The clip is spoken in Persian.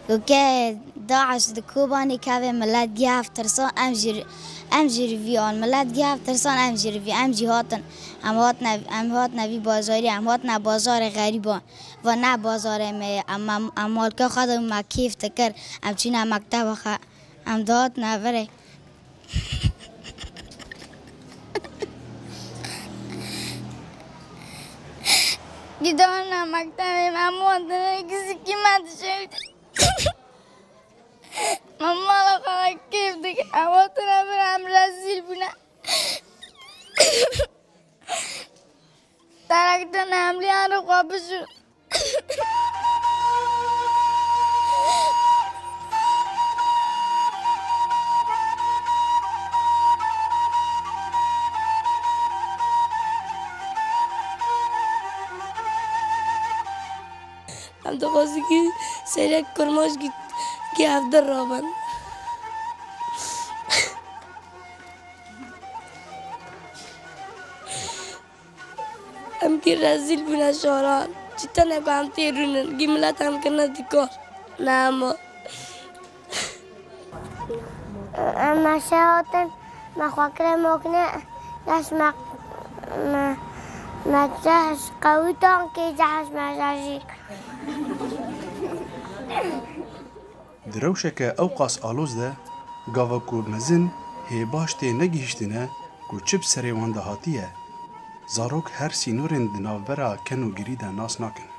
وكا داعش دكوباني كافي ملات جاف ترسان امجر فيان ملات جاف ترسان امجر في امجي هاتن ام هاتنا في بازاری ام هاتنا بازار غریبان و نه بازار می ام مالک خودم ما کیف تکر ام چینا مکتب خا ام داد نوره گیدان مکتب ام کسی کی مد شد ماما خواهد کیف دیگه اما تو نبرم رسیل بونه ترکتن حملی رو خواب شد هم تو خواستی که سریع کرماش که هفته رابن هم که رزیل بونه شاران چیتا نگو هم تیرونن گی ملت هم کنه دیکار نه اما اما شهاتن ما خواکر مکنه دست ما جهش قوی تان که جهش مجازی دروشك أوقاس آلوز ده قاوا كو مزن هي باشتي نگهشتنه كو چب سري وان دهاتيه زاروك هر سينورين دناوبرا كنو گريدا ناس ناكن